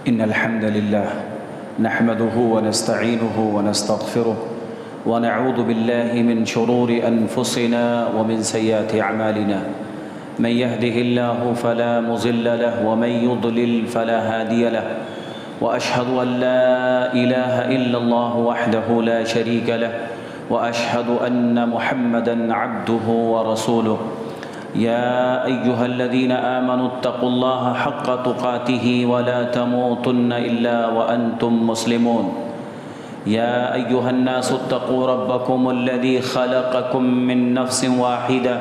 إن الحمد لله نحمده ونستعينه ونستغفره ونعوذ بالله من شرور أنفسنا ومن سيئات أعمالنا من يهده الله فلا مضل له ومن يضلل فلا هادي له وأشهد أن لا إله إلا الله وحده لا شريك له وأشهد أن محمدًا عبده ورسوله يا أيها الذين آمنوا اتقوا الله حق تقاته ولا تموتن إلا وأنتم مسلمون يا أيها الناس اتقوا ربكم الذي خلقكم من نفس واحدة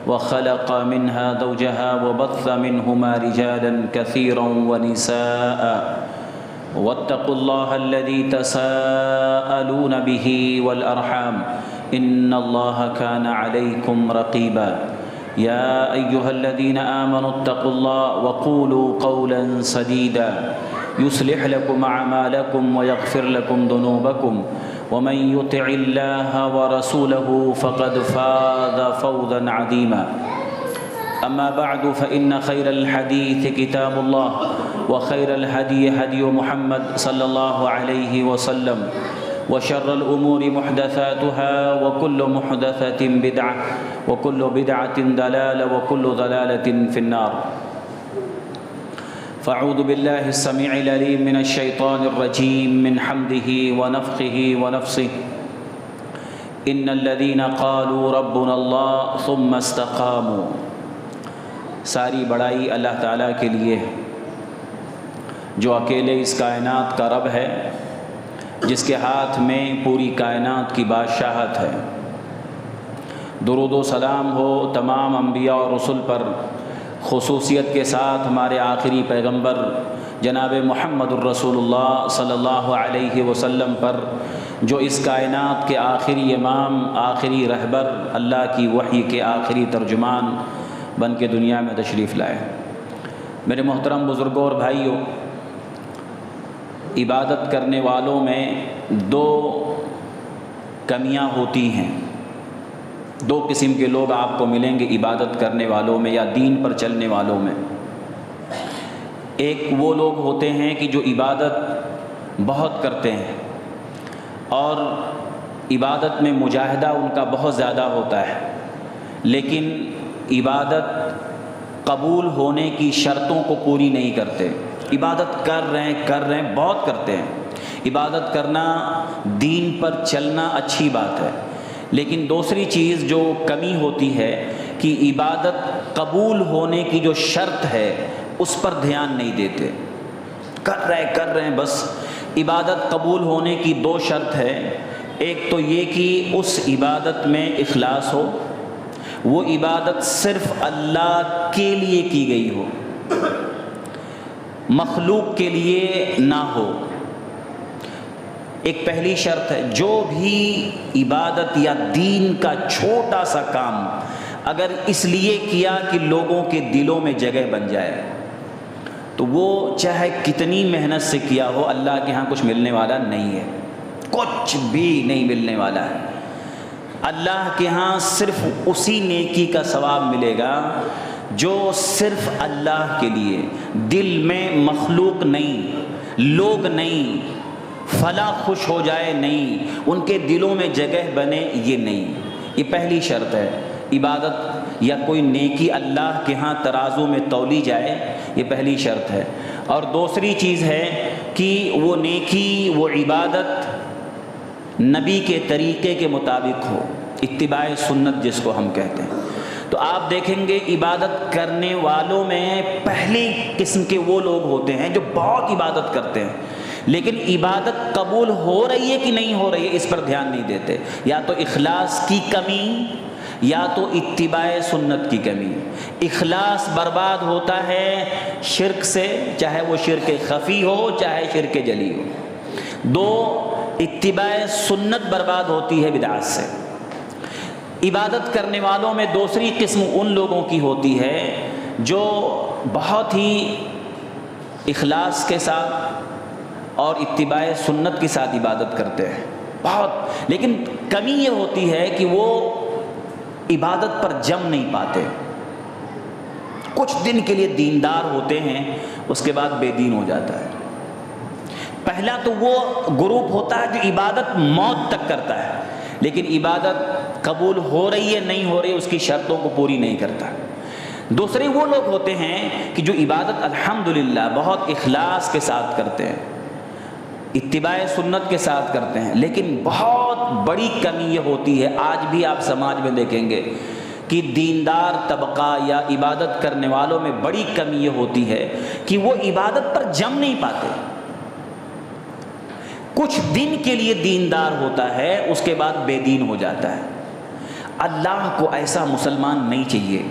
وخلق منها زوجها وبث منهما رجالا كثيرا ونساء واتقوا الله الذي تساءلون به والأرحام إن الله كان عليكم رقيبا يا أيها الذين آمنوا اتقوا الله وقولوا قولا سديدا يصلح لكم أعمالكم ويغفر لكم ذنوبكم ومن يطع الله ورسوله فقد فاز فوزا عظيما أما بعد فإن خير الحديث كتاب الله وخير الهدي هدي محمد صلى الله عليه وسلم وشر الأمور محدثاتها وكل محدثة بدعة وكل بدعة ضلالة وكل ضلالة في النار فأعوذ بالله السميع العليم من الشيطان الرجيم من حمده ونفخه ونفسه إن الذين قالوا ربنا الله ثم استقاموا ساری بڑائی اللہ تعالیٰ کے لیے جو اکیلے اس کائنات کا رب ہے، جس کے ہاتھ میں پوری کائنات کی بادشاہت ہے۔ درود و سلام ہو تمام انبیاء اور رسل پر، خصوصیت کے ساتھ ہمارے آخری پیغمبر جناب محمد الرسول اللہ صلی اللہ علیہ وسلم پر، جو اس کائنات کے آخری امام، آخری رہبر، اللہ کی وحی کے آخری ترجمان بن کے دنیا میں تشریف لائے۔ میرے محترم بزرگوں اور بھائیوں، عبادت کرنے والوں میں دو کمیاں ہوتی ہیں۔ دو قسم کے لوگ آپ کو ملیں گے عبادت کرنے والوں میں یا دین پر چلنے والوں میں۔ ایک وہ لوگ ہوتے ہیں کہ جو عبادت بہت کرتے ہیں اور عبادت میں مجاہدہ ان کا بہت زیادہ ہوتا ہے، لیکن عبادت قبول ہونے کی شرطوں کو پوری نہیں کرتے۔ عبادت کر رہے ہیں بہت کرتے ہیں۔ عبادت کرنا، دین پر چلنا اچھی بات ہے، لیکن دوسری چیز جو کمی ہوتی ہے کہ عبادت قبول ہونے کی جو شرط ہے اس پر دھیان نہیں دیتے۔ کر رہے ہیں بس۔ عبادت قبول ہونے کی دو شرط ہے، ایک تو یہ کہ اس عبادت میں اخلاص ہو، وہ عبادت صرف اللہ کے لیے کی گئی ہو، مخلوق کے لیے نہ ہو۔ ایک پہلی شرط ہے، جو بھی عبادت یا دین کا چھوٹا سا کام اگر اس لیے کیا کہ لوگوں کے دلوں میں جگہ بن جائے، تو وہ چاہے کتنی محنت سے کیا ہو، اللہ کے ہاں کچھ ملنے والا نہیں ہے، کچھ بھی نہیں ملنے والا ہے۔ اللہ کے ہاں صرف اسی نیکی کا ثواب ملے گا جو صرف اللہ کے لیے، دل میں مخلوق نہیں، لوگ نہیں، فلاں خوش ہو جائے نہیں، ان کے دلوں میں جگہ بنے، یہ نہیں۔ یہ پہلی شرط ہے، عبادت یا کوئی نیکی اللہ کے ہاں ترازو میں تولی جائے، یہ پہلی شرط ہے۔ اور دوسری چیز ہے کہ وہ نیکی، وہ عبادت نبی کے طریقے کے مطابق ہو، اتباع سنت جس کو ہم کہتے ہیں۔ تو آپ دیکھیں گے عبادت کرنے والوں میں پہلی قسم کے وہ لوگ ہوتے ہیں جو بہت عبادت کرتے ہیں، لیکن عبادت قبول ہو رہی ہے کہ نہیں ہو رہی ہے اس پر دھیان نہیں دیتے۔ یا تو اخلاص کی کمی یا تو اتباع سنت کی کمی۔ اخلاص برباد ہوتا ہے شرک سے، چاہے وہ شرک خفی ہو چاہے شرک جلی ہو۔ دو، اتباع سنت برباد ہوتی ہے بدعت سے۔ عبادت کرنے والوں میں دوسری قسم ان لوگوں کی ہوتی ہے جو بہت ہی اخلاص کے ساتھ اور اتباع سنت کے ساتھ عبادت کرتے ہیں بہت، لیکن کمی یہ ہوتی ہے کہ وہ عبادت پر جم نہیں پاتے۔ کچھ دن کے لیے دیندار ہوتے ہیں، اس کے بعد بے دین ہو جاتا ہے۔ پہلا تو وہ گروپ ہوتا ہے جو عبادت موت تک کرتا ہے، لیکن عبادت قبول ہو رہی ہے نہیں ہو رہی اس کی شرطوں کو پوری نہیں کرتا۔ دوسرے وہ لوگ ہوتے ہیں کہ جو عبادت الحمدللہ بہت اخلاص کے ساتھ کرتے ہیں، اتباع سنت کے ساتھ کرتے ہیں، لیکن بہت بڑی کمی یہ ہوتی ہے، آج بھی آپ سماج میں دیکھیں گے کہ دیندار طبقہ یا عبادت کرنے والوں میں بڑی کمی یہ ہوتی ہے کہ وہ عبادت پر جم نہیں پاتے۔ کچھ دن کے لیے دیندار ہوتا ہے، اس کے بعد بے دین ہو جاتا ہے۔ اللہ کو ایسا مسلمان نہیں چاہیے،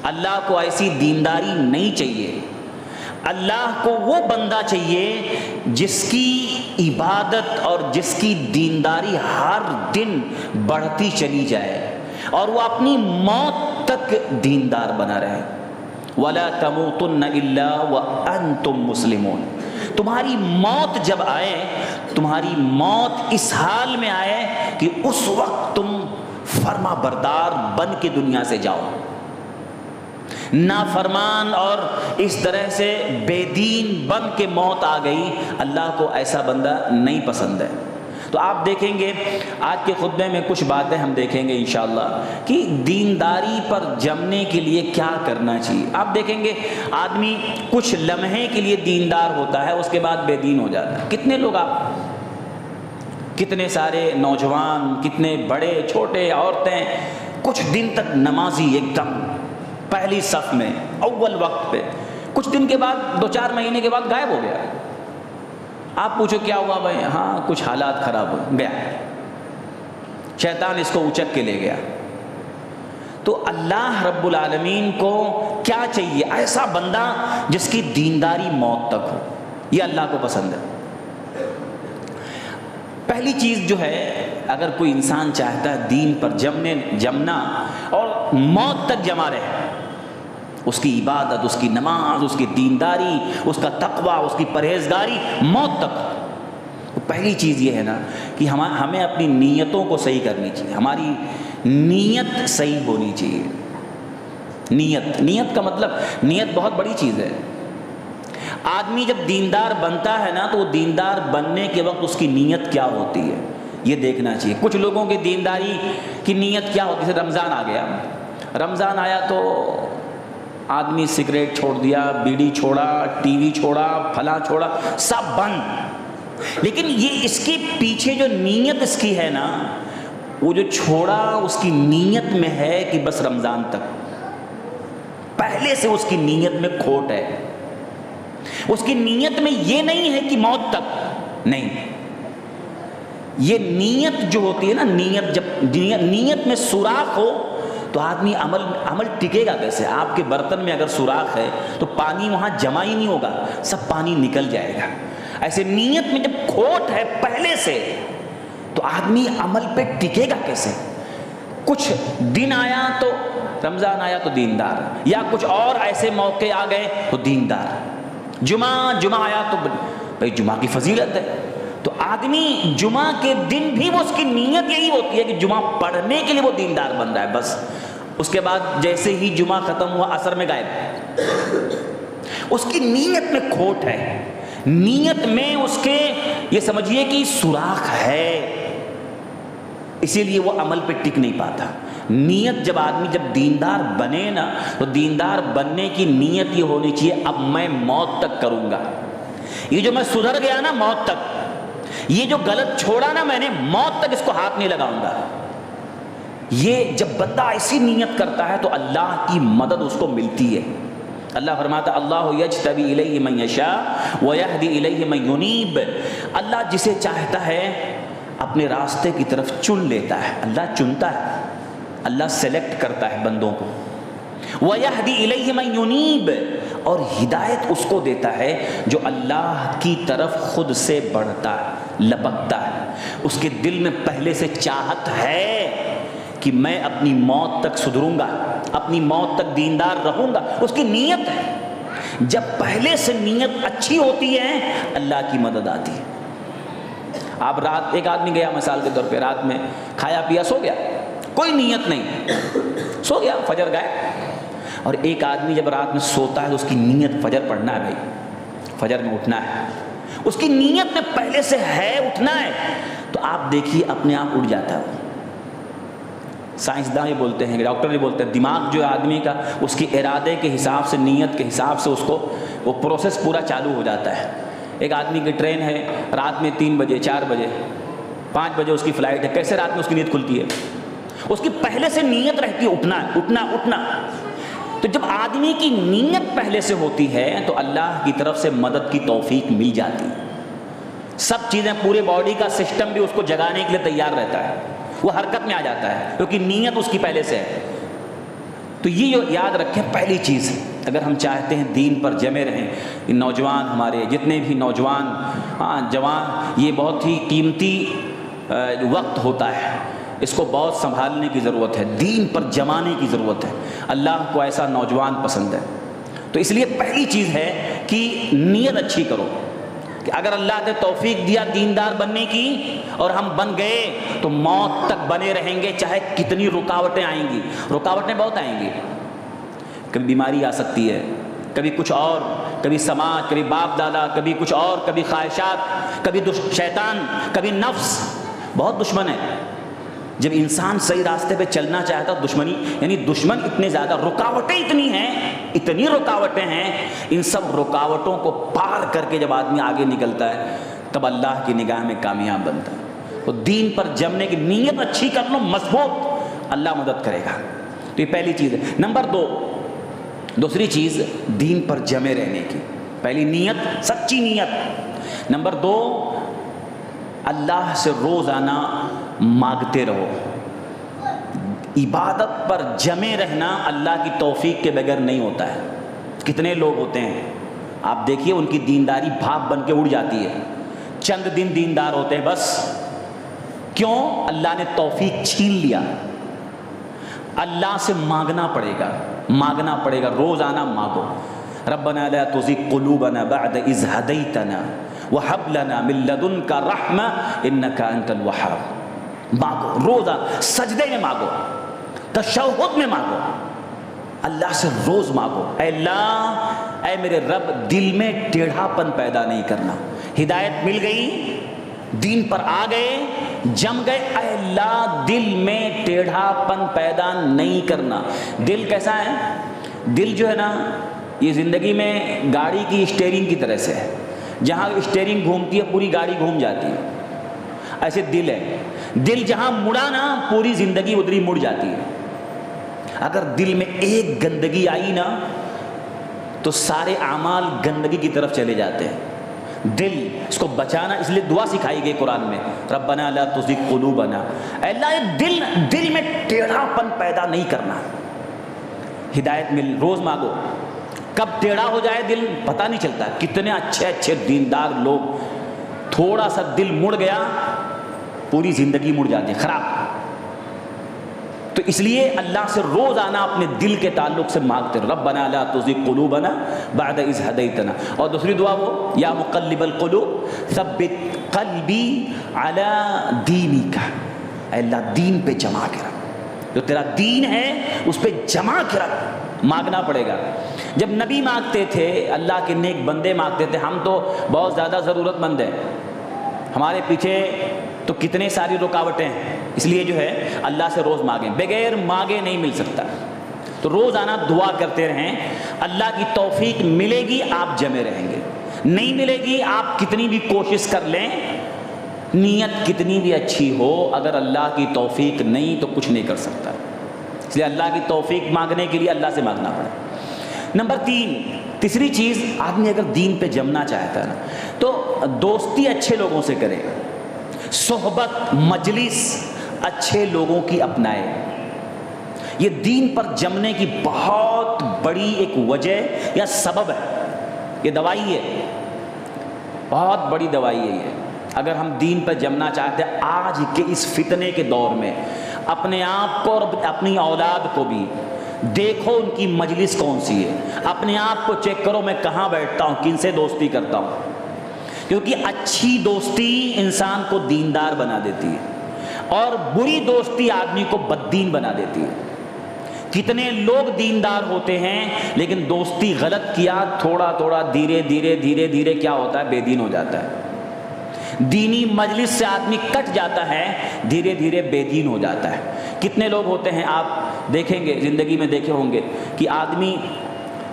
اللہ کو ایسی دینداری نہیں چاہیے۔ اللہ کو وہ بندہ چاہیے جس کی عبادت اور جس کی دینداری ہر دن بڑھتی چلی جائے اور وہ اپنی موت تک دیندار بنا رہے۔ وَلَا تَمُوتُنَّ إِلَّا وَأَنْتُمْ مُسْلِمُونَ۔ تمہاری موت جب آئے، تمہاری موت اس حال میں آئے کہ اس وقت تم فرما بردار بن کے دنیا سے جاؤ۔ نافرمان اور اس طرح سے بے دین بن کے موت آ گئی، اللہ کو ایسا بندہ نہیں پسند ہے۔ تو آپ دیکھیں گے آج کے خطبے میں کچھ باتیں ہم دیکھیں گے انشاءاللہ کہ دینداری پر جمنے کے لیے کیا کرنا چاہیے۔ آپ دیکھیں گے آدمی کچھ لمحے کے لیے دیندار ہوتا ہے، اس کے بعد بے دین ہو جاتا ہے۔ کتنے لوگ، آپ کتنے سارے نوجوان، کتنے بڑے چھوٹے، عورتیں کچھ دن تک نمازی ایک دم پہلی صف میں اول وقت پہ، کچھ دن کے بعد 2-4 مہینے کے بعد غائب ہو گیا۔ آپ پوچھو کیا ہوا بھائی؟ ہاں کچھ حالات خراب ہو گیا، شیطان اس کو اچک کے لے گیا۔ تو اللہ رب العالمین کو کیا چاہیے؟ ایسا بندہ جس کی دینداری موت تک ہو، یہ اللہ کو پسند ہے۔ پہلی چیز جو ہے، اگر کوئی انسان چاہتا ہے دین پر جمنا اور موت تک جمع رہے، اس کی عبادت، اس کی نماز، اس کی دینداری، اس کا تقوی، اس کی پرہیزگاری موت تک، تو پہلی چیز یہ ہے نا کہ ہمیں اپنی نیتوں کو صحیح کرنی چاہیے، ہماری نیت صحیح ہونی چاہیے۔ نیت کا مطلب، نیت بہت بڑی چیز ہے۔ آدمی جب دیندار بنتا ہے نا تو وہ دیندار بننے کے وقت اس کی نیت کیا ہوتی ہے یہ دیکھنا چاہیے۔ کچھ لوگوں کی دینداری کی نیت کیا ہوتی ہے؟ جیسے رمضان آ گیا، رمضان آیا تو آدمی سگریٹ چھوڑ دیا، بیڑی چھوڑا، ٹی وی چھوڑا، پھلاں چھوڑا، سب بند۔ لیکن یہ اس کے پیچھے جو نیت اس کی ہے نا، وہ جو چھوڑا اس کی نیت میں ہے کہ بس رمضان تک، پہلے سے اس کی نیت میں کھوٹ ہے۔ اس کی نیت میں یہ نہیں ہے کہ موت تک نہیں، یہ نیت جو ہوتی ہے نا، نیت جب نیت میں سوراخ ہو تو آدمی عمل ٹکے گا کیسے؟ آپ کے برتن میں اگر سوراخ ہے تو پانی وہاں جمع ہی نہیں ہوگا، سب پانی نکل جائے گا۔ ایسے نیت میں جب کھوٹ ہے پہلے سے تو آدمی عمل پہ ٹکے گا کیسے؟ کچھ دن آیا تو رمضان آیا تو دیندار، یا کچھ اور ایسے موقع آ گئے تو دیندار۔ جمعہ آیا تو بھائی جمعہ کی فضیلت ہے، تو آدمی جمعہ کے دن بھی وہ اس کی نیت یہی ہوتی ہے کہ جمعہ پڑھنے کے لیے وہ دیندار بن رہا ہے بس۔ اس کے بعد جیسے ہی جمعہ ختم ہوا عصر میں غائب۔ اس کی نیت میں کھوٹ ہے، نیت میں اس کے یہ سمجھیے کہ سوراخ ہے، اسی لیے وہ عمل پہ ٹک نہیں پاتا۔ نیت جب آدمی جب دیندار بنے نا تو دیندار بننے کی نیت یہ ہونی چاہیے اب میں موت تک کروں گا، یہ جو میں سدھر گیا نا موت تک، یہ جو غلط چھوڑا نا میں نے موت تک اس کو ہاتھ نہیں لگاؤں گا۔ یہ جب بندہ ایسی نیت کرتا ہے تو اللہ کی مدد اس کو ملتی ہے۔ اللہ فرماتا اللہ یجتبی الیہ من یشاء ویہدی الیہ من ینیب، اللہ جسے چاہتا ہے اپنے راستے کی طرف چن لیتا ہے، اللہ چنتا ہے، اللہ سلیکٹ کرتا ہے بندوں کو۔ وَيَهْدِي إِلَيْهِ مَن يُنِيبُ، اور ہدایت اس کو دیتا ہے جو اللہ کی طرف خود سے بڑھتا ہے، لپکتا ہے، اس کے دل میں پہلے سے چاہت ہے کہ میں اپنی موت تک سدھروں گا، اپنی موت تک دیندار رہوں گا، اس کی نیت ہے۔ جب پہلے سے نیت اچھی ہوتی ہے اللہ کی مدد آتی ہے۔ آپ رات، ایک آدمی گیا مثال کے طور پہ، رات میں کھایا پیا سو گیا، کوئی نیت نہیں، سو گیا، فجر گئے۔ اور ایک آدمی جب رات میں سوتا ہے تو اس کی نیت فجر پڑھنا ہے، بھائی فجر میں اٹھنا ہے، اس کی نیت میں پہلے سے ہے اٹھنا ہے تو آپ دیکھیے اپنے آپ اٹھ جاتا ہے. سائنسداں یہ بولتے ہیں, ڈاکٹر یہ بولتے ہیں, دماغ جو ہے آدمی کا اس کی ارادے کے حساب سے, نیت کے حساب سے اس کو وہ پروسیس پورا چالو ہو جاتا ہے. ایک آدمی کی ٹرین ہے رات میں 3 بجے 4 بجے 5 بجے اس کی فلائٹ ہے, کیسے رات میں اس کی نیت کھلتی ہے؟ اس کی پہلے سے نیت رہتی ہے اٹھنا اٹھنا اٹھنا. تو جب آدمی کی نیت پہلے سے ہوتی ہے تو اللہ کی طرف سے مدد کی توفیق مل جاتی ہے. سب چیزیں, پورے باڈی کا سسٹم بھی اس کو جگانے کے لیے تیار رہتا ہے, وہ حرکت میں آ جاتا ہے کیونکہ نیت اس کی پہلے سے ہے. تو یہ جو یاد رکھیں, پہلی چیز اگر ہم چاہتے ہیں دین پر جمے رہیں, نوجوان ہمارے جتنے بھی نوجوان جوان, یہ بہت ہی قیمتی وقت ہوتا ہے, اس کو بہت سنبھالنے کی ضرورت ہے, دین پر جمانے کی ضرورت ہے. اللہ کو ایسا نوجوان پسند ہے. تو اس لیے پہلی چیز ہے کہ نیت اچھی کرو کہ اگر اللہ نے توفیق دیا دیندار بننے کی اور ہم بن گئے تو موت تک بنے رہیں گے, چاہے کتنی رکاوٹیں آئیں گی. رکاوٹیں بہت آئیں گی, کبھی بیماری آ سکتی ہے, کبھی کچھ اور, کبھی سماج, کبھی باپ دادا, کبھی کچھ اور, کبھی خواہشات, کبھی شیطان, کبھی نفس. بہت دشمن ہے. جب انسان صحیح راستے پہ چلنا چاہتا ہے دشمنی, یعنی دشمن اتنے زیادہ, رکاوٹیں اتنی ہیں, اتنی رکاوٹیں ہیں, ان سب رکاوٹوں کو پار کر کے جب آدمی آگے نکلتا ہے تب اللہ کی نگاہ میں کامیاب بنتا ہے. تو دین پر جمنے کی نیت اچھی کر لو, مضبوط, اللہ مدد کرے گا. تو یہ پہلی چیز ہے. نمبر 2, دوسری چیز دین پر جمے رہنے کی, پہلی نیت, سچی نیت. نمبر 2, اللہ سے روزانہ مانگتے رہو. عبادت پر جمے رہنا اللہ کی توفیق کے بغیر نہیں ہوتا ہے. کتنے لوگ ہوتے ہیں آپ دیکھیے ان کی دینداری بھاپ بن کے اڑ جاتی ہے, چند دن دیندار ہوتے ہیں بس. کیوں؟ اللہ نے توفیق چھین لیا. اللہ سے مانگنا پڑے گا, مانگنا پڑے گا, روزانہ مانگو. ربنا لا تزغ قلوبنا بعد اذ هديتنا وهب لنا من لدنك رحمة انك انت الوهاب. مانگو, روزہ سجدے میں مانگو, تشہد میں مانگو, اللہ سے روز مانگو. اے اللہ, اے میرے رب, دل میں ٹیڑھا پن پیدا نہیں کرنا. ہدایت مل گئی, دین پر آ گئے, جم گئے, اے اللہ دل میں ٹیڑھا پن پیدا نہیں کرنا. دل کیسا ہے؟ دل جو ہے نا, یہ زندگی میں گاڑی کی اسٹیئرنگ کی طرح سے ہے, جہاں اسٹیئرنگ گھومتی ہے پوری گاڑی گھوم جاتی ہے. ایسے دل ہے, دل جہاں مڑا نا پوری زندگی ادھر مڑ جاتی ہے. اگر دل میں ایک گندگی آئی نا تو سارے اعمال گندگی کی طرف چلے جاتے ہیں. دل, اس کو بچانا, اس لیے دعا سکھائی گئی قرآن میں, ربنا لا تزغ قلوبنا, اے اللہ دل میں ٹیڑھا پن پیدا نہیں کرنا. ہدایت مل, روز مانگو. کب ٹیڑھا ہو جائے دل پتہ نہیں چلتا. کتنے اچھے اچھے دیندار لوگ, تھوڑا سا دل مڑ گیا پوری زندگی مڑ جاتی ہے, خراب. تو اس لیے اللہ سے روزانہ اپنے دل کے تعلق سے مانگتے رہو, ربنا لا تزغ قلوبنا بعد اذ هديتنا. اور دوسری دعا وہ, یا مقلب القلوب ثبت قلبی علی دینک, اے اللہ دین پہ جما کے رکھ, جو تیرا دین ہے اس پہ جما کے رکھ. مانگنا پڑے گا. جب نبی مانگتے تھے, اللہ کے نیک بندے مانگتے تھے, ہم تو بہت زیادہ ضرورت مند ہیں, ہمارے پیچھے تو کتنے ساری رکاوٹیں ہیں. اس لیے جو ہے اللہ سے روز مانگیں, بغیر مانگے نہیں مل سکتا. تو روزانہ دعا کرتے رہیں, اللہ کی توفیق ملے گی آپ جمے رہیں گے, نہیں ملے گی آپ کتنی بھی کوشش کر لیں, نیت کتنی بھی اچھی ہو, اگر اللہ کی توفیق نہیں تو کچھ نہیں کر سکتا. اس لیے اللہ کی توفیق مانگنے کے لیے اللہ سے مانگنا پڑے. نمبر 3, تیسری چیز, آدمی اگر دین پہ جمنا چاہتا ہے نا تو دوستی اچھے لوگوں سے کرے, صحبت مجلس اچھے لوگوں کی اپنائے. یہ دین پر جمنے کی بہت بڑی ایک وجہ یا سبب ہے, یہ دوائی ہے, بہت بڑی دوائی ہے یہ. اگر ہم دین پر جمنا چاہتے ہیں آج کے اس فتنے کے دور میں, اپنے آپ کو اور اپنی اولاد کو بھی دیکھو ان کی مجلس کون سی ہے, اپنے آپ کو چیک کرو میں کہاں بیٹھتا ہوں, کن سے دوستی کرتا ہوں. کیونکہ اچھی دوستی انسان کو دیندار بنا دیتی ہے اور بری دوستی آدمی کو بددین بنا دیتی ہے. کتنے لوگ دیندار ہوتے ہیں لیکن دوستی غلط کیا، تھوڑا تھوڑا دھیرے دھیرے دھیرے دھیرے کیا ہوتا ہے، بے دین ہو جاتا ہے۔ دینی مجلس سے آدمی کٹ جاتا ہے، دھیرے دھیرے بے دین ہو جاتا ہے۔ کتنے لوگ ہوتے ہیں، آپ دیکھیں گے، زندگی میں دیکھے ہوں گے کہ آدمی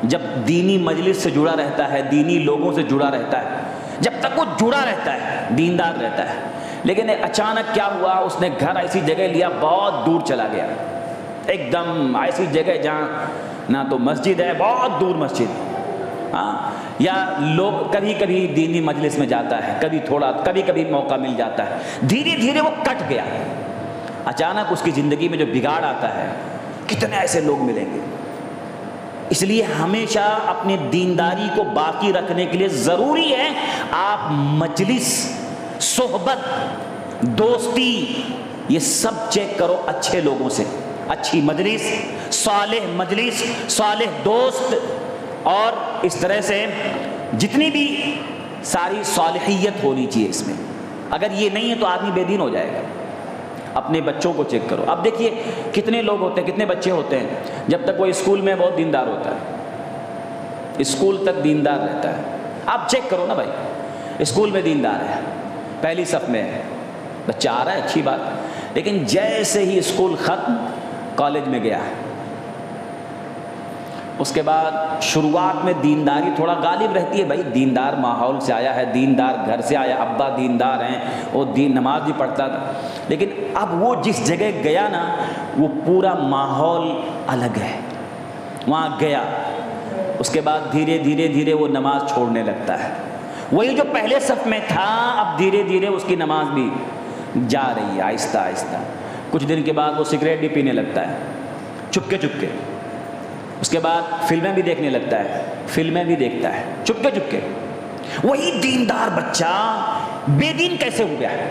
جب دینی مجلس سے جڑا رہتا ہے، دینی لوگوں سے جڑا رہتا ہے، جب تک وہ جڑا رہتا ہے، دیندار رہتا ہے، لیکن اچانک کیا ہوا، اس نے گھر ایسی جگہ لیا، بہت دور چلا گیا، ایک دم ایسی جگہ جہاں نہ تو مسجد ہے، بہت دور مسجد، ہاں، یا لوگ کبھی کبھی دینی مجلس میں جاتا ہے، کبھی کبھی موقع مل جاتا ہے، دھیرے دھیرے وہ کٹ گیا۔ اچانک اس کی زندگی میں جو بگاڑ آتا ہے، کتنے ایسے لوگ ملیں گے۔ اس لیے ہمیشہ اپنی دینداری کو باقی رکھنے کے لیے ضروری ہے آپ مجلس، صحبت، دوستی، یہ سب چیک کرو اچھے لوگوں سے، اچھی مجلس، صالح دوست، اور اس طرح سے جتنی بھی ساری صالحیت ہونی چاہیے اس میں۔ اگر یہ نہیں ہے تو آدمی بے دین ہو جائے گا۔ اپنے بچوں کو چیک کرو، اب دیکھیے کتنے لوگ ہوتے ہیں، کتنے بچے ہوتے ہیں، جب تک وہ اسکول میں بہت دیندار ہوتا ہے، اسکول تک دیندار رہتا ہے، آپ چیک کرو نا بھائی، اسکول میں دیندار ہے، پہلی صف میں ہے، بچہ آ رہا ہے، اچھی بات، لیکن جیسے ہی اسکول ختم، کالج میں گیا، اس کے بعد شروعات میں دینداری تھوڑا غالب رہتی ہے، بھائی دیندار ماحول سے آیا ہے، دیندار گھر سے آیا، ابا دیندار ہیں، وہ نماز بھی پڑھتا تھا، لیکن اب وہ جس جگہ گیا نا، وہ پورا ماحول الگ ہے، وہاں گیا، اس کے بعد دھیرے دھیرے دھیرے وہ نماز چھوڑنے لگتا ہے، وہی جو پہلے صف میں تھا اب دھیرے دھیرے اس کی نماز بھی جا رہی ہے، آہستہ آہستہ، کچھ دن کے بعد وہ سگریٹ بھی پینے لگتا ہے، چپکے چپکے، اس کے بعد فلمیں بھی دیکھنے لگتا ہے، فلمیں بھی دیکھتا ہے چپکے چپکے۔ وہی دیندار بچہ بے دین کیسے ہو گیا ہے؟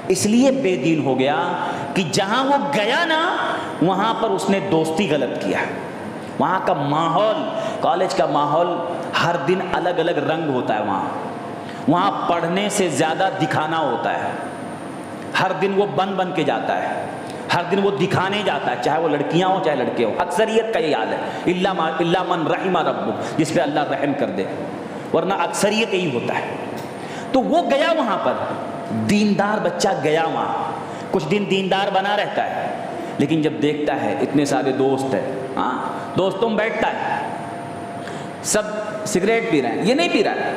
اس لیے بے دین ہو گیا کہ جہاں وہ گیا نا، وہاں پر اس نے دوستی غلط کیا، وہاں کا ماحول، کالج کا ماحول ہر دن الگ الگ رنگ ہوتا ہے، وہاں پڑھنے سے زیادہ دکھانا ہوتا ہے، ہر دن وہ بن کے جاتا ہے، ہر دن وہ دکھانے جاتا ہے، چاہے وہ لڑکیاں ہوں چاہے لڑکے ہوں، اکثریت کا یہ حال ہے، الا من رحم ربک، جس پہ اللہ رحم کر دے، ورنہ اکثریت یہی ہوتا ہے۔ تو وہ گیا وہاں پر، دیندار بچہ گیا وہاں، کچھ دن دیندار بنا رہتا ہے، لیکن جب دیکھتا ہے اتنے سارے دوست ہیں، ہاں دوستوں میں بیٹھتا ہے، سب سگریٹ پی رہے ہیں، یہ نہیں پی رہا ہے،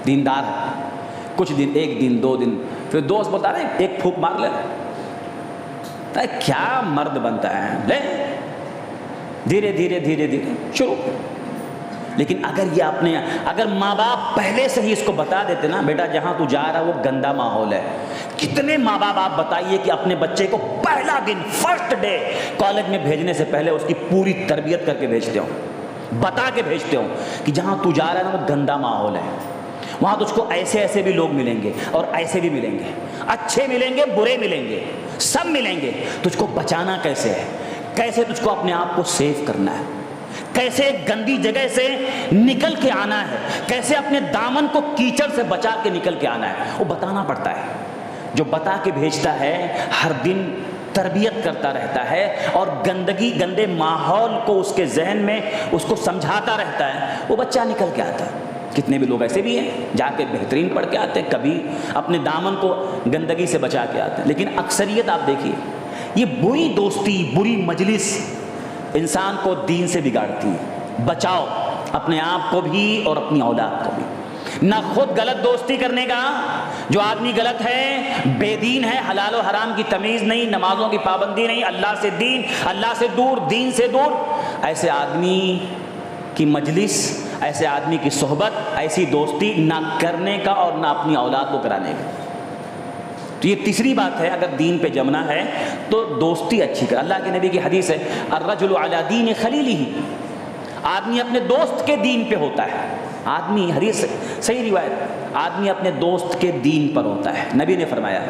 دیندار ہے، کچھ دن، ایک دن، دو دن، پھر دوست بتا رہے ہیں ایک پھونک مار لے، کیا مرد بنتا ہے، لے دھیرے دھیرے دھیرے دھیرے شروع۔ لیکن اگر ماں باپ پہلے سے ہی اس کو بتا دیتے نا، بیٹا جہاں تو جا رہا ہے وہ گندا ماحول ہے، کتنے ماں باپ آپ بتائیے کہ اپنے بچے کو پہلا دن، فرسٹ ڈے کالج میں بھیجنے سے پہلے اس کی پوری تربیت کر کے بھیجتے ہوں، بتا کے بھیجتے ہوں کہ جہاں تو جا رہا ہے نا وہ گندا ماحول ہے، وہاں تجھ کو ایسے بھی لوگ ملیں گے اور ایسے بھی ملیں گے، اچھے ملیں گے، برے ملیں گے، سب ملیں گے، تجھ کو بچانا کیسے ہے، کیسے تجھ کو اپنے آپ کو سیف کرنا ہے، کیسے گندی جگہ سے نکل کے آنا ہے، کیسے اپنے دامن کو کیچڑ سے بچا کے نکل کے آنا ہے، وہ بتانا پڑتا ہے۔ جو بتا کے بھیجتا ہے ہر دن تربیت کرتا رہتا ہے اور گندے ماحول کو اس کے ذہن میں اس کو سمجھاتا رہتا ہے، وہ بچہ نکل کے آتا ہے۔ کتنے بھی لوگ ایسے بھی ہیں جا کے بہترین پڑھ کے آتے ہیں، کبھی اپنے دامن کو گندگی سے بچا کے آتے ہیں، لیکن اکثریت آپ دیکھیے یہ بری دوستی، بری مجلس انسان کو دین سے بگاڑتی ہے۔ بچاؤ اپنے آپ کو بھی اور اپنی اولاد کو بھی، نہ خود غلط دوستی کرنے کا، جو آدمی غلط ہے، بے دین ہے، حلال و حرام کی تمیز نہیں، نمازوں کی پابندی نہیں، اللہ سے دور، دین سے دور، ایسے آدمی کی مجلس، ایسے آدمی کی صحبت، ایسی دوستی نہ کرنے کا اور نہ اپنی اولاد کو کرانے کا۔ تو یہ تیسری بات ہے، اگر دین پہ جمنا ہے تو دوستی اچھی کر۔ اللہ کے نبی کی حدیث ہے، الرجل علی دین خلیلہ، آدمی اپنے دوست کے دین پہ ہوتا ہے، آدمی، حدیث صحیح روایت، آدمی اپنے دوست کے دین پر ہوتا ہے، نبی نے فرمایا،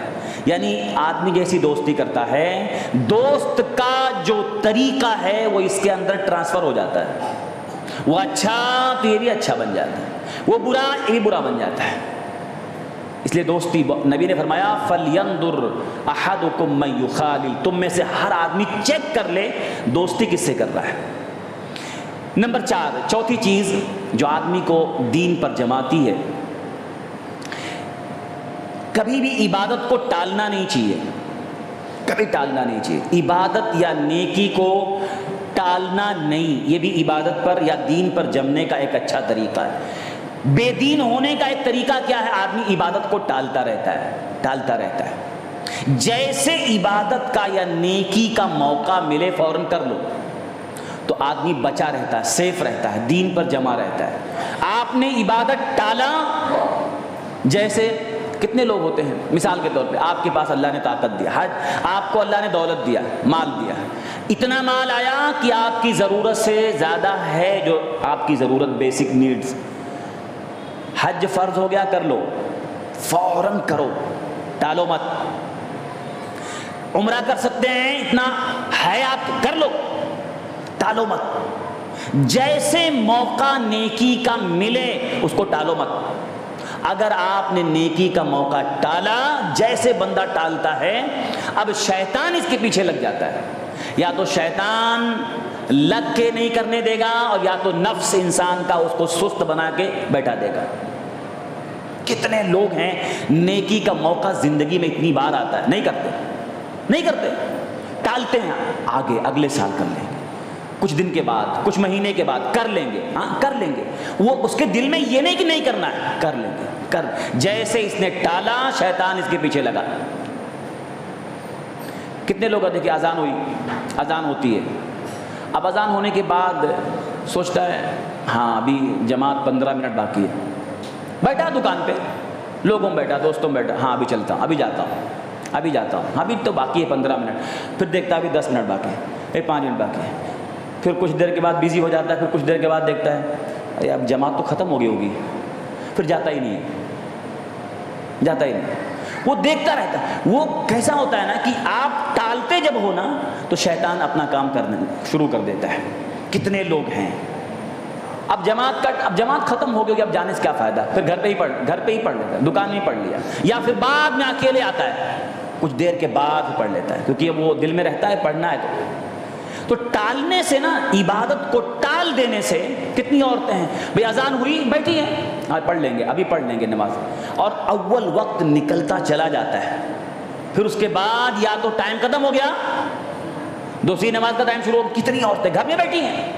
یعنی آدمی جیسی دوستی کرتا ہے، دوست کا جو طریقہ ہے وہ اس کے اندر ٹرانسفر ہو جاتا ہے، وہ اچھا تو یہ بھی اچھا بن جاتا ہے، وہ برا یہ بھی برا بن جاتا ہے۔ اس اس لیے دوستی، نبی نے فرمایا فَلْيَنْظُرْ أَحَدُكُمْ مَنْ يُخَالِلُ، تم میں سے ہر آدمی چیک کر لے دوستی کس سے کر رہا ہے۔ نمبر 4، چوتھی چیز جو آدمی کو دین پر جماتی ہے، کبھی بھی عبادت کو ٹالنا نہیں چاہیے، کبھی ٹالنا نہیں چاہیے، عبادت یا نیکی کو ٹالنا نہیں، یہ بھی عبادت پر یا دین پر جمنے کا ایک اچھا طریقہ ہے۔ بے دین ہونے کا ایک طریقہ کیا ہے؟ آدمی عبادت کو ٹالتا رہتا ہے، جیسے عبادت کا یا نیکی کا موقع ملے فوراً کر لو، تو آدمی بچا رہتا ہے، سیف رہتا ہے، دین پر جمع رہتا ہے۔ آپ نے عبادت ٹالا، جیسے کتنے لوگ ہوتے ہیں، مثال کے طور پہ آپ کے پاس اللہ نے طاقت دیا، آپ کو اللہ نے دولت دیا، مال دیا، اتنا مال آیا کہ آپ کی ضرورت سے زیادہ ہے، جو آپ کی ضرورت بیسک نیڈز، حج فرض ہو گیا، کر لو، فوراً کرو، ٹالو مت۔ عمرہ کر سکتے ہیں، اتنا ہے آپ کر لو، ٹالو مت۔ جیسے موقع نیکی کا ملے اس کو ٹالو مت۔ اگر آپ نے نیکی کا موقع ٹالا، جیسے بندہ ٹالتا ہے، اب شیطان اس کے پیچھے لگ جاتا ہے، یا تو شیطان لگ کے نہیں کرنے دے گا، اور یا تو نفس انسان کا اس کو سست بنا کے بیٹھا دے گا۔ کتنے لوگ ہیں نیکی کا موقع زندگی میں اتنی بار آتا ہے، نہیں کرتے، ٹالتے ہیں، آگے اگلے سال کر لیں گے، کچھ دن کے بعد، کچھ مہینے کے بعد کر لیں گے، کر لیں گے۔ وہ اس کے دل میں یہ نہیں کہ نہیں کرنا ہے، کر لیں گے، جیسے اس نے ٹالا، شیطان اس کے پیچھے لگا۔ کتنے لوگ دیکھیں، اذان ہوئی، اذان ہوتی ہے، اب اذان ہونے کے بعد سوچتا ہے ہاں ابھی جماعت 15 منٹ باقی ہے، بیٹھا دکان پہ، لوگوں میں بیٹھا، دوستوں میں بیٹھا، ہاں ابھی چلتا ہوں، ابھی جاتا ہوں، ابھی تو باقی ہے 15 منٹ، پھر دیکھتا ابھی 10 منٹ باقی ہے، پھر 5 منٹ باقی ہے، پھر کچھ دیر کے بعد بیزی ہو جاتا ہے، پھر کچھ دیر کے بعد دیکھتا ہے ارے اب جماعت تو ختم ہو گئی ہوگی، پھر جاتا ہی نہیں، وہ دیکھتا رہتا ہے۔ وہ کیسا ہوتا ہے نا کہ آپ ٹالتے جب ہو نا تو شیطان اپنا کام کرنا شروع کر دیتا ہے۔ کتنے لوگ ہیں اب جماعت ختم ہو گئی، اب جانے سے کیا فائدہ، پھر گھر پہ ہی پڑھ لیتا ہے، دکان میں ہی پڑھ لیا، یا پھر بعد میں اکیلے آتا ہے، کچھ دیر کے بعد پڑھ لیتا ہے، کیونکہ وہ دل میں رہتا ہے پڑھنا ہے۔ تو ٹالنے سے نا، عبادت کو ٹال دینے سے، کتنی عورتیں ہیں بھئی اذان ہوئی بیٹھی ہیں، ہاں پڑھ لیں گے، ابھی پڑھ لیں گے نماز، اور اول وقت نکلتا چلا جاتا ہے، پھر اس کے بعد یا تو ٹائم ختم ہو گیا، دوسری نماز کا ٹائم شروع ہو، کتنی عورتیں گھر میں بیٹھی ہیں۔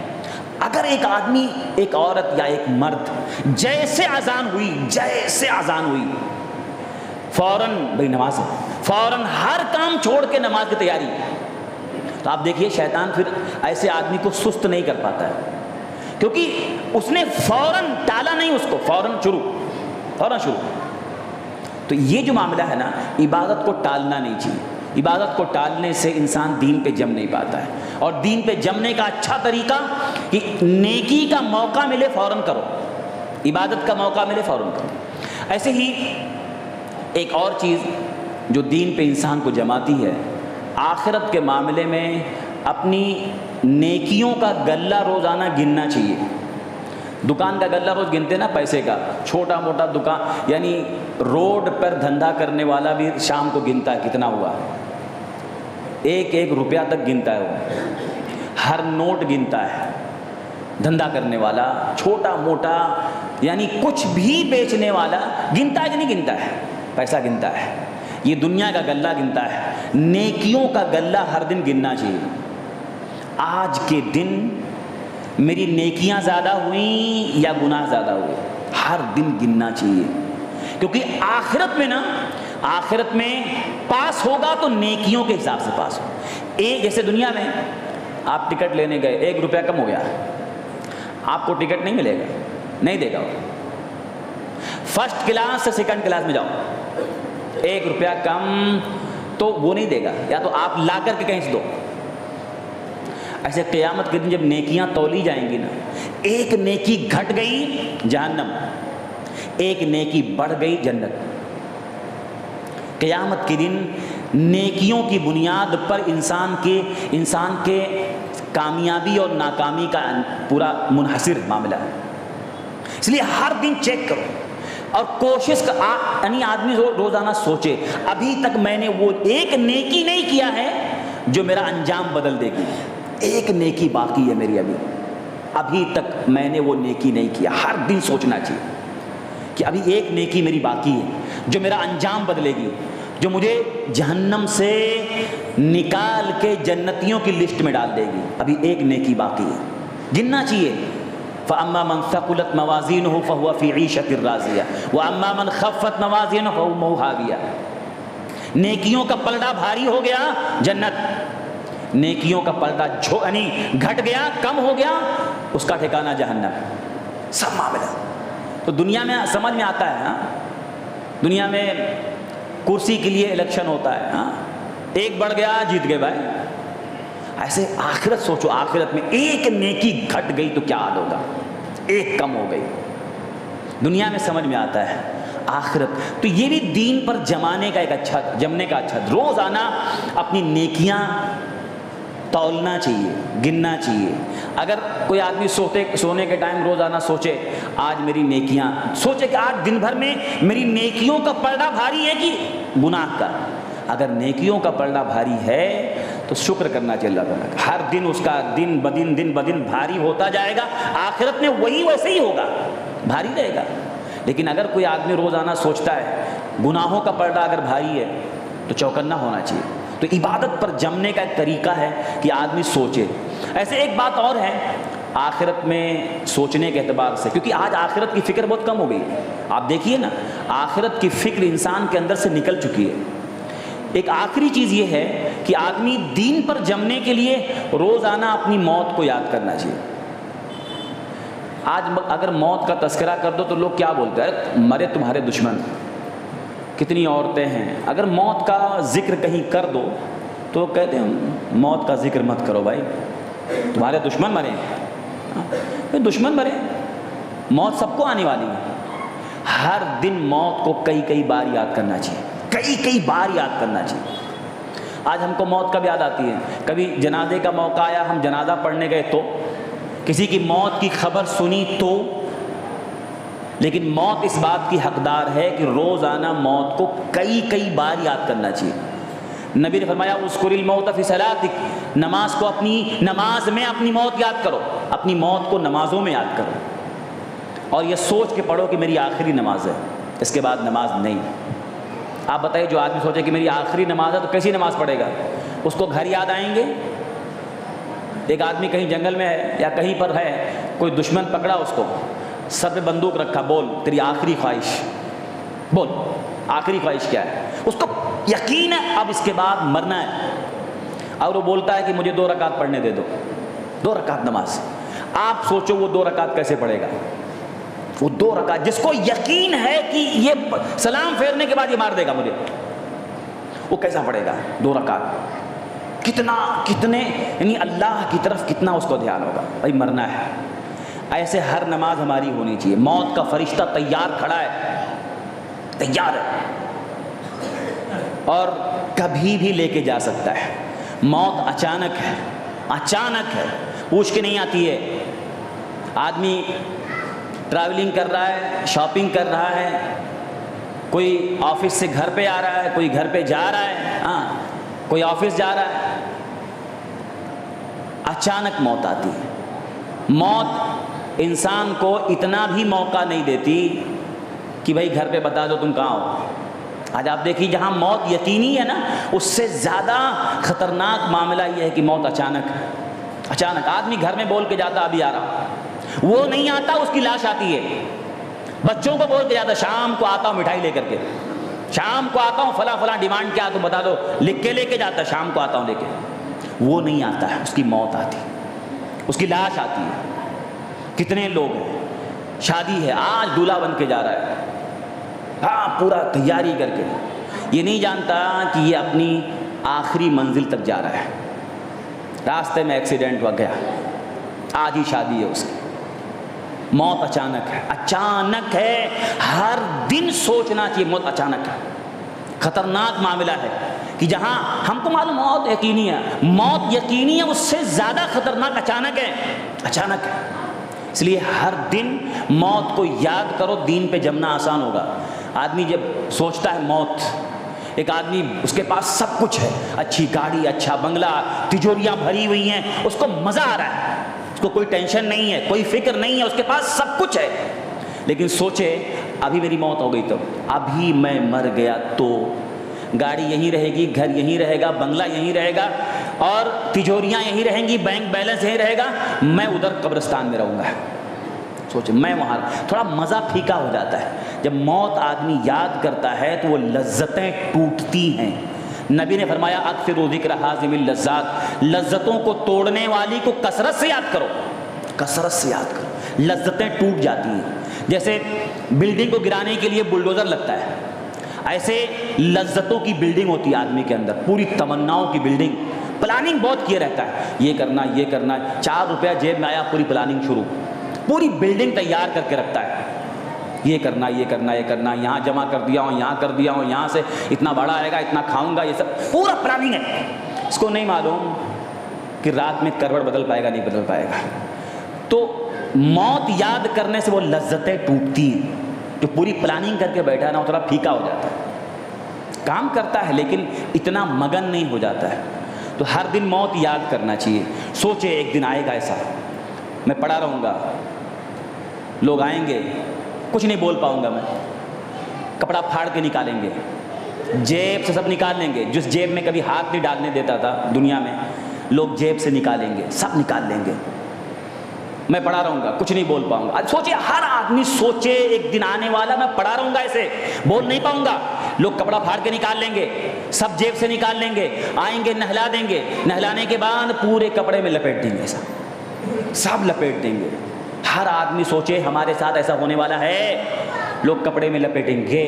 اگر ایک آدمی، ایک عورت یا ایک مرد جیسے اذان ہوئی فوراً بھئی نماز ہے، فوراً ہر کام چھوڑ کے نماز کی تیاری، تو آپ دیکھیے شیطان پھر ایسے آدمی کو سست نہیں کر پاتا ہے، کیونکہ اس نے فوراً ٹالا نہیں، اس کو فوراً شروع۔ تو یہ جو معاملہ ہے نا، عبادت کو ٹالنا نہیں چاہیے، عبادت کو ٹالنے سے انسان دین پہ جم نہیں پاتا ہے، اور دین پہ جمنے کا اچھا طریقہ کہ نیکی کا موقع ملے فوراً کرو، عبادت کا موقع ملے فوراً کرو۔ ایسے ہی ایک اور چیز جو دین پہ انسان کو جماتی ہے، آخرت کے معاملے میں اپنی نیکیوں کا غلہ روزانہ گننا چاہیے۔ دکان کا غلہ روز گنتے نا، پیسے کا، چھوٹا موٹا دکان، یعنی روڈ پر دھندا کرنے والا بھی شام کو گنتا ہے کتنا ہوا، ایک روپیہ تک گنتا ہے، وہ ہر نوٹ گنتا ہے۔ دھندا کرنے والا، چھوٹا موٹا، یعنی کچھ بھی بیچنے والا گنتا ہے کہ نہیں گنتا ہے، پیسہ گنتا ہے، یہ دنیا کا غلہ گنتا ہے۔ نیکیوں کا غلہ ہر دن گننا چاہیے۔ آج کے دن میری نیکیاں زیادہ ہوئیں یا گناہ زیادہ ہوئے، ہر دن گننا چاہیے، کیونکہ آخرت میں پاس ہوگا تو نیکیوں کے حساب سے پاس ہو۔ جیسے دنیا میں آپ ٹکٹ لینے گئے، 1 روپیہ کم ہو گیا، آپ کو ٹکٹ نہیں ملے گا، نہیں دے گا وہ۔ فرسٹ کلاس سے سیکنڈ کلاس میں جاؤ، 1 روپیہ کم تو وہ نہیں دے گا، یا تو آپ لا کر کے کہیں سے دو۔ ایسے قیامت کے دن جب نیکیاں تولی جائیں گی نا، ایک نیکی گھٹ گئی جہنم، ایک نیکی بڑھ گئی جنت۔ قیامت کے دن نیکیوں کی بنیاد پر انسان کے کامیابی اور ناکامی کا پورا منحصر معاملہ ہے۔ اس لیے ہر دن چیک کرو، اور کوشش یعنی آدمی روزانہ سوچے ابھی تک میں نے وہ ایک نیکی نہیں کیا ہے جو میرا انجام بدل دے گی. ایک نیکی باقی ہے میری ابھی تک میں نے وہ نیکی نہیں کیا. ہر دن سوچنا چاہیے کہ ابھی ایک نیکی میری باقی ہے جو میرا انجام بدلے گی, جو مجھے جہنم سے نکال کے جنتیوں کی لسٹ میں ڈال دے گی. ابھی ایک نیکی باقی ہے, گننا چاہیے. فَأَمَّا مَنْ ثَقُلَتْ مَوَازِينُهُ فَهُوَ فِي عِيشَةٍ رَاضِيَةٍ وَأَمَّا مَنْ خَفَّتْ مَوَازِينُهُ فَأُمُّهُ هَاوِيَةٌ. نیکیوں کا پلڑا بھاری ہو گیا جنت, نیکیوں کا پلڑا یعنی گھٹ گیا کم ہو گیا اس کا ٹھکانہ جہنم. سب معاملہ تو دنیا میں سمجھ میں آتا ہے. دنیا میں کرسی کے لیے الیکشن ہوتا ہے, ایک بڑھ گیا جیت گئے بھائی. ایسے آخرت سوچو, آخرت میں ایک نیکی گھٹ گئی تو کیا حال ہوگا, ایک کم ہو گئی. دنیا میں سمجھ میں آتا ہے, آخرت تو یہ بھی دین پر جمانے کا ایک اچھا, جمنے کا اچھا. روزانہ اپنی نیکیاں تولنا چاہیے, گننا چاہیے. اگر کوئی آدمی سونے کے ٹائم روزانہ سوچے آج میری نیکیاں, سوچے کہ آج دن بھر میں میری نیکیوں کا پلڑا بھاری ہے کہ گناہ کا. اگر نیکیوں کا پلڑا بھاری ہے تو شکر کرنا چاہیے اللہ تعالیٰ کا. ہر دن اس کا دن بدن بھاری ہوتا جائے گا. آخرت میں وہی ویسے ہی ہوگا, بھاری رہے گا. لیکن اگر کوئی آدمی روزانہ سوچتا ہے گناہوں کا پلڑا اگر بھاری ہے تو چوکنا ہونا چاہیے. تو عبادت پر جمنے کا ایک طریقہ ہے کہ آدمی سوچے. ایسے ایک بات اور ہے آخرت میں سوچنے کے اعتبار سے, کیونکہ آج آخرت کی فکر بہت کم ہو گئی. آپ دیکھیے نا, آخرت کی فکر انسان کے اندر سے نکل چکی ہے. ایک آخری چیز یہ ہے کہ آدمی دین پر جمنے کے لیے روزانہ اپنی موت کو یاد کرنا چاہیے. آج اگر موت کا تذکرہ کر دو تو لوگ کیا بولتے ہیں, مرے تمہارے دشمن. کتنی عورتیں ہیں, اگر موت کا ذکر کہیں کر دو تو کہتے ہیں موت کا ذکر مت کرو بھائی, تمہارے دشمن مرے. دشمن مرے, موت سب کو آنے والی ہے. ہر دن موت کو کئی بار یاد کرنا چاہیے, کئی بار یاد کرنا چاہیے. آج ہم کو موت کب یاد آتی ہے, کبھی جنازے کا موقع آیا, ہم جنازہ پڑھنے گئے تو کسی کی موت کی خبر سنی تو. لیکن موت اس بات کی حقدار ہے کہ روزانہ موت کو کئی بار یاد کرنا چاہیے. نبی نے فرمایا اذکر الموت فی صلاتک, نماز کو نماز میں اپنی موت یاد کرو, اپنی موت کو نمازوں میں یاد کرو. اور یہ سوچ کے پڑھو کہ میری آخری نماز ہے, اس کے بعد نماز نہیں. آپ بتائیے جو آدمی سوچے کہ میری آخری نماز ہے تو کیسی نماز پڑھے گا؟ اس کو گھر یاد آئیں گے. ایک آدمی کہیں جنگل میں ہے یا کہیں پر ہے, کوئی دشمن پکڑا اس کو, سر پہ بندوق رکھا, بول تیری آخری خواہش, بول آخری خواہش کیا ہے. اس کو یقین ہے اب اس کے بعد مرنا ہے, اور وہ بولتا ہے کہ مجھے 2 رکعت پڑھنے دے دو, 2 رکعت نماز. آپ سوچو وہ 2 رکعت کیسے پڑھے گا؟ وہ 2 رکعت جس کو یقین ہے کہ یہ سلام پھیرنے کے بعد یہ مار دے گا مجھے, وہ کیسا پڑھے گا 2 رکعت؟ کتنے یعنی اللہ کی طرف کتنا اس کو دھیان ہوگا, بھائی مرنا ہے. ایسے ہر نماز ہماری ہونی چاہیے. موت کا فرشتہ تیار کھڑا ہے, تیار ہے, اور کبھی بھی لے کے جا سکتا ہے. موت اچانک ہے, پوچھ کے نہیں آتی ہے. آدمی ٹریولنگ کر رہا ہے, شاپنگ کر رہا ہے, کوئی آفس سے گھر پہ آ رہا ہے, کوئی گھر پہ جا رہا ہے, کوئی آفس جا رہا ہے, اچانک موت آتی ہے. موت انسان کو اتنا بھی موقع نہیں دیتی کہ بھائی گھر پہ بتا دو تم کہاں ہو. آج آپ دیکھیے جہاں موت یقینی ہے نا, اس سے زیادہ خطرناک معاملہ یہ ہے کہ موت اچانک آدمی گھر میں بول کے جاتا ابھی آ رہا, وہ نہیں آتا, اس کی لاش آتی ہے. بچوں کو بول کے جاتا شام کو آتا ہوں مٹھائی لے کر کے, شام کو آتا ہوں فلاں ڈیمانڈ کیا تو بتا دو, لکھ کے لے کے جاتا شام کو آتا ہوں لے کے. وہ نہیں آتا ہے, اس کی موت آتی, اس کی لاش آتی ہے. کتنے لوگ ہیں, شادی ہے, آج دولہا بن کے جا رہا ہے, پورا تیاری کر کے, یہ نہیں جانتا کہ یہ اپنی آخری منزل تک جا رہا ہے. راستے میں ایکسیڈنٹ ہو گیا, آج ہی شادی ہے اس کی. موت اچانک ہے. ہر دن سوچنا چاہیے موت اچانک ہے, خطرناک معاملہ ہے. کہ جہاں ہم کو معلوم موت یقینی ہے, موت یقینی ہے, اس سے زیادہ خطرناک اچانک ہے. اس لیے ہر دن موت کو یاد کرو، دین پہ جمنا آسان ہوگا۔ آدمی جب سوچتا ہے موت، ایک آدمی اس کے پاس سب کچھ ہے، اچھی گاڑی، اچھا بنگلہ، تجوریاں بھری ہوئی ہیں، اس کو مزہ آ رہا ہے، اس کو کوئی ٹینشن نہیں ہے، کوئی فکر نہیں ہے، اس کے پاس سب کچھ ہے، لیکن سوچے ابھی میری موت ہو گئی تو، ابھی میں مر گیا تو گاڑی یہیں رہے گی، گھر یہیں رہے گا، بنگلہ یہیں رہے گا، اور تجوریاں یہیں رہیں گی، بینک بیلنس یہیں رہے گا، میں ادھر قبرستان میں رہوں گا۔ سوچے میں وہاں، تھوڑا مزہ پھیکا ہو جاتا ہے جب موت آدمی یاد کرتا ہے تو وہ لذتیں ٹوٹتی ہیں۔ نبی نے فرمایا اکثروا ذکر حازم اللذات، لذتوں کو توڑنے والی کو کثرت سے یاد کرو، کثرت سے یاد کرو، لذتیں ٹوٹ جاتی ہیں۔ جیسے بلڈنگ کو گرانے کے لیے بلڈوزر لگتا ہے، ایسے لذتوں کی بلڈنگ ہوتی ہے آدمی کے اندر، پوری تمناؤں کی بلڈنگ، پلاننگ بہت کیا رہتا ہے، یہ کرنا یہ کرنا، 4 روپیہ جیب میں آیا پوری پلاننگ شروع، پوری بلڈنگ تیار کر کے رکھتا ہے، یہ کرنا یہ کرنا یہ کرنا، یہاں جمع کر دیا ہوں، یہاں کر دیا ہوں، یہاں سے اتنا بڑا آئے گا، اتنا کھاؤں گا، یہ سب پورا پلاننگ ہے۔ اس کو نہیں معلوم کہ رات میں کروٹ بدل پائے گا، نہیں بدل پائے گا۔ تو موت یاد کرنے سے وہ لذتیں ٹوٹتی ہیں، جو پوری پلاننگ کر کے بیٹھا نا وہ تھوڑا پھیکا ہو جاتا ہے، کام کرتا ہے لیکن اتنا مگن نہیں ہو جاتا ہے۔ تو ہر دن موت یاد کرنا چاہیے، سوچے ایک دن آئے گا ایسا، میں پڑا رہوں گا، لوگ آئیں گے، کچھ نہیں بول پاؤں گا، میں کپڑا پھاڑ کے نکالیں گے، جیب سے سب نکال لیں گے، جس جیب میں کبھی ہاتھ نہیں ڈالنے دیتا تھا دنیا میں، لوگ جیب سے نکالیں گے، سب نکال لیں گے، میں پڑا رہوں گا، کچھ نہیں بول پاؤں گا۔ سوچے ہر آدمی سوچے ایک دن آنے والا میں پڑا رہوں گا، ایسے بول نہیں پاؤں گا، لوگ کپڑا پھاڑ کے نکال لیں گے، سب جیب سے نکال لیں گے، آئیں گے نہلا دیں گے، نہلانے کے بعد پورے کپڑے میں لپیٹ دیں گے، سب لپیٹ دیں گے۔ ہر آدمی سوچے ہمارے ساتھ ایسا ہونے والا ہے، لوگ کپڑے میں لپیٹیں گے،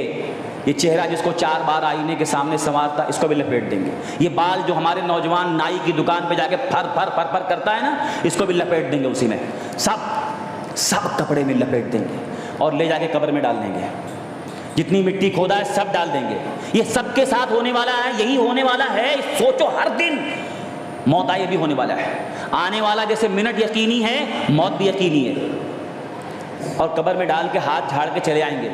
یہ چہرہ جس کو 4 بار آئینے کے سامنے سنوارتا اس کو بھی لپیٹ دیں گے، یہ بال جو ہمارے نوجوان نائی کی دکان پہ جا کے پھر پھر پھر پھر کرتا ہے نا، اس کو بھی لپیٹ دیں گے، اسی میں سب کپڑے میں لپیٹ دیں گے اور لے جا کے قبر میں ڈال دیں گے، جتنی مٹی کھودا ہے سب ڈال دیں گے۔ یہ سب کے ساتھ ہونے والا ہے، یہی ہونے والا ہے، سوچو ہر دن موت آئے بھی ہونے والا ہے، آنے والا جیسے منٹ یقینی ہے، موت بھی یقینی ہے۔ اور قبر میں ڈال کے ہاتھ جھاڑ کے چلے آئیں گے،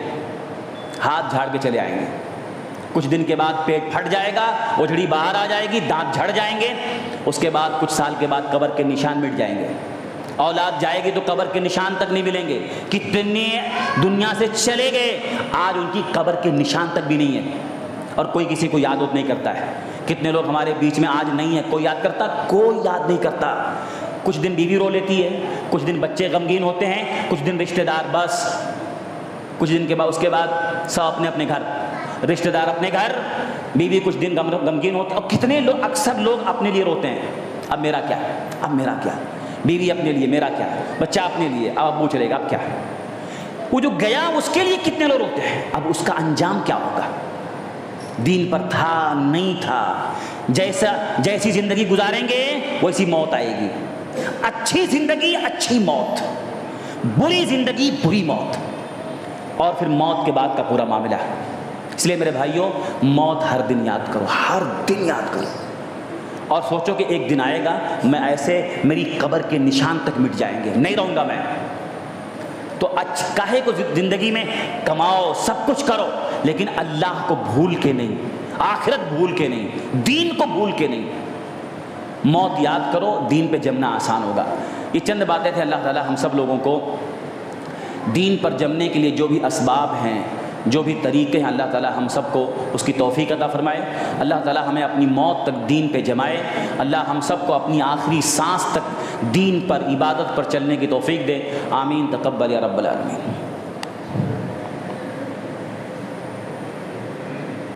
ہاتھ جھاڑ کے چلے آئیں گے، کچھ دن کے بعد پیٹ پھٹ جائے گا، اوجھڑی باہر آ جائے گی، دانت جھڑ جائیں گے، اس کے بعد کچھ سال کے بعد قبر کے نشان مٹ جائیں گے، اولاد جائے گی تو قبر کے نشان تک نہیں ملیں گے، کتنے دنیا سے چلے گئے، آج ان کی قبر کے نشان تک بھی نہیں ہے، اور کوئی کسی کو یاد نہیں کرتا ہے۔ کتنے لوگ ہمارے بیچ میں آج نہیں ہے، کوئی یاد کرتا؟ کوئی یاد نہیں کرتا۔ کچھ دن بیوی رو لیتی ہے، کچھ دن بچے غمگین ہوتے ہیں، کچھ دن رشتہ دار، بس کچھ دن کے بعد اس کے بعد سب اپنے اپنے گھر، رشتہ دار اپنے گھر، بیوی کچھ دن غمگین ہوتے ہیں، اور کتنے لوگ، اکثر لوگ اپنے لیے روتے ہیں، اب میرا کیا، اب میرا کیا، بیوی اپنے لیے، میرا کیا، بچہ اپنے لیے، اب پوچھ رہے گا اب کیا ہے، وہ جو گیا اس کے لیے کتنے لوگ روتے ہیں، اب اس کا انجام کیا ہوگا، دین پر تھا نہیں تھا، جیسی زندگی گزاریں گے ویسی موت آئے گی، اچھی زندگی اچھی موت، بری زندگی بری موت، اور پھر موت کے بعد کا پورا معاملہ ہے۔ اس لیے میرے بھائیوں، موت ہر دن یاد کرو، ہر دن یاد کرو، اور سوچو کہ ایک دن آئے گا میں ایسے، میری قبر کے نشان تک مٹ جائیں گے، نہیں رہوں گا میں، تو کاہے کو زندگی میں کماؤ، سب کچھ کرو، لیکن اللہ کو بھول کے نہیں، آخرت بھول کے نہیں، دین کو بھول کے نہیں۔ موت یاد کرو، دین پہ جمنا آسان ہوگا۔ یہ چند باتیں تھے، اللہ تعالی ہم سب لوگوں کو دین پر جمنے کے لیے جو بھی اسباب ہیں، جو بھی طریقے ہیں، اللہ تعالی ہم سب کو اس کی توفیق عطا فرمائے۔ اللہ تعالی ہمیں اپنی موت تک دین پہ جمائے، اللہ ہم سب کو اپنی آخری سانس تک دین پر، عبادت پر چلنے کی توفیق دے، آمین، تقبل یا رب العالمین۔